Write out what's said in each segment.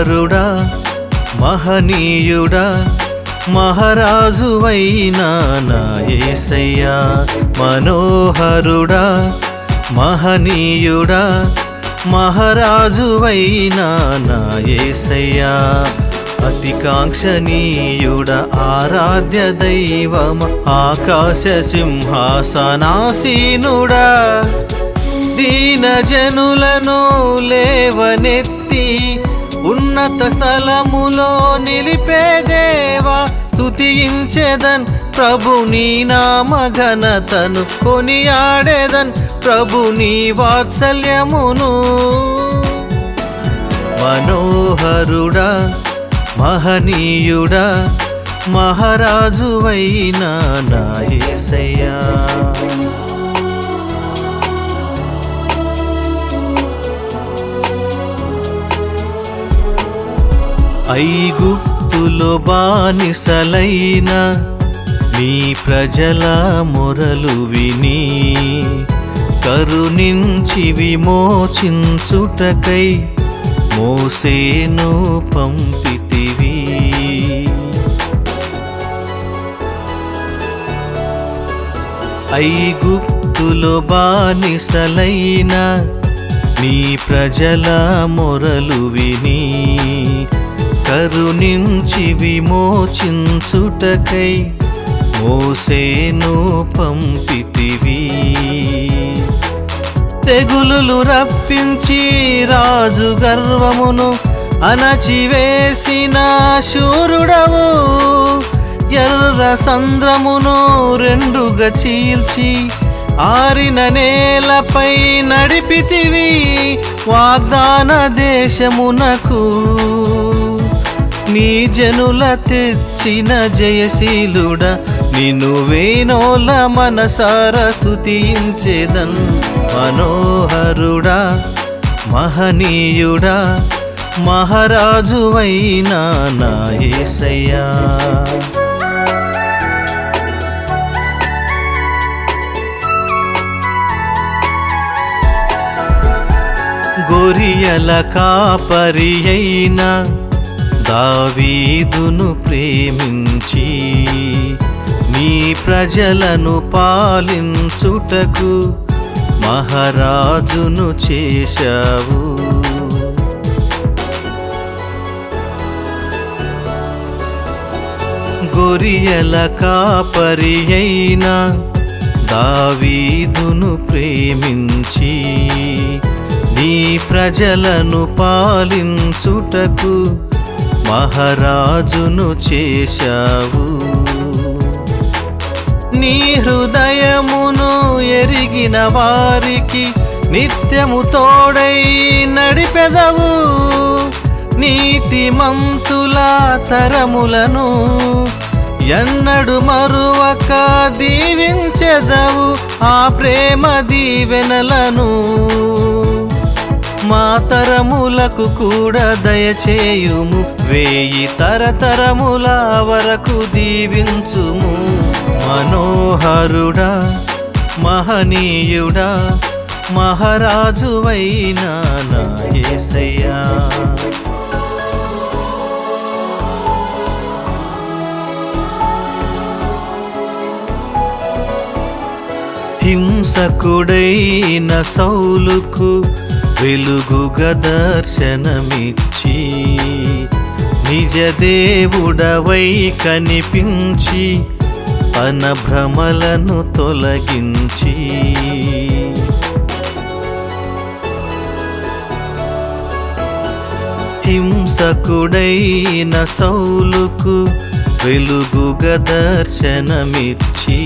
మనోహరుడా మహనీయుడా మహారాజువైనా నా యేసయ్యా మనోహరుడా మహనీయుడా మహారాజువైనా నా యేసయ్యా అతికాంక్షణీయుడ ఆరాధ్య దైవమ ఆకాశ సింహాసనాసీనుడా దీన జనులను లేవనెత్తి ఉన్నత స్థలములో నిలిపే దేవా స్తుతించెదన్ ప్రభు నీ నామ ఘనతను కొనియాడెదన్ ప్రభు నీ వాత్సల్యమును మనోహరుడా మహనీయుడా మహారాజువైనా నా యేసయ్యా ఐగుప్తులో బానిసలైన నీ ప్రజల మొరలు విని కరుణించి విమోచించుటకై మోసేను పంపితివి ఐగుప్తులో బానిసలైన నీ ప్రజల మొరలు విని కరుణించి విమోచించుటకై మోసేను పంపితివి తెగులులు రప్పించి రాజు గర్వమును అణచివేసిన శూరుడవు ఎర్ర సంద్రమును రెండుగా చీల్చి ఆరిన నేలపై నడిపితివి వాగ్దాన దేశమునకు నీ జనుల తెచ్చిన జయశీలుడా నిన్ను వేణోల మనసార స్తుతించెదన్ మనోహరుడా మహనీయుడా మహారాజువైనా నా యేసయ్యా గొరియల కాపరి అయిన దావీదును ప్రేమించి నీ ప్రజలను పాలించుటకు మహారాజును చేశావు గొరియల కాపరి అయిన దావీదును ప్రేమించి నీ ప్రజలను పాలించుటకు మహారాజును చేశావు నీ హృదయమును ఎరిగిన వారికి నిత్యము తోడై నడిపెదవు నీతిమంతుల తరములను ఎన్నడు మరువక దీవించెదవు ఆ ప్రేమ దీవెనలను మా తరములకు కూడా దయచేయుము వేయి తరతరముల వరకు దీవించుము మనోహరుడా మహనీయుడా మహారాజువైనా నా యేసయ్యా హింసకుడైన సౌలుకు వెలుగుగా దర్శనమిచ్చి నిజ దేవుడవై కనిపించి తన భ్రమలను తొలగించి హింసకుడైన సౌలుకు వెలుగుగా దర్శనమిచ్చి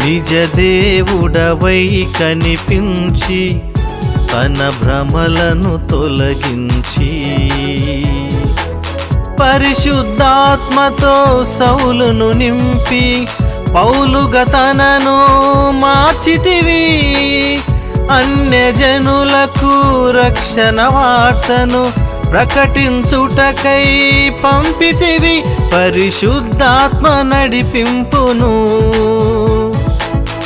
నిజ దేవుడవై కనిపించి తన భ్రమలను తొలగించి పరిశుద్ధాత్మతో సౌలును నింపి పౌలుగా తనను మార్చితివి అన్యజనులకు రక్షణ వార్తను ప్రకటించుటకై పంపితివి పరిశుద్ధాత్మ నడిపింపును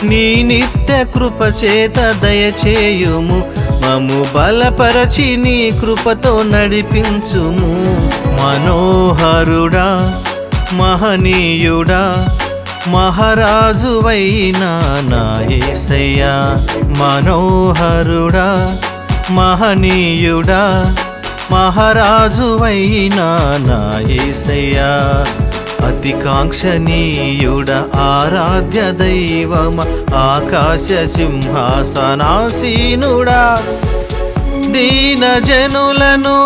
నీ నిత్య కృపచేత దయచేయుము మము బలపరచి నీ కృపతో నడిపించుము. మనోహరుడా మహనీయుడా మహారాజువైనా నా యేసయ్యా. మనోహరుడా మహనీయుడా మహారాజువైనా నా యేసయ్యా. అతి కాంక్షణీయుడ ఆరాధ్య దైవమ ఆకాశ సింహాసనాసీనుడా. దీన జనులను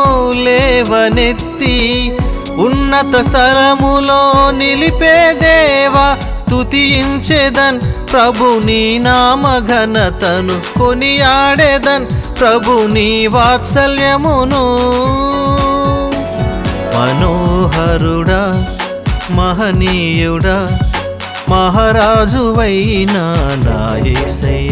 లేవనెత్తి ఉన్నత స్థలములో నిలిపే దేవా. స్తుతించెదన్ ప్రభు నీ నామ ఘనతను, కొనియాడెదన్ ప్రభు నీ వాత్సల్యమును. మనోహరుడా మహనీయుడా మహారాజువైనా నా యేసయ్యా.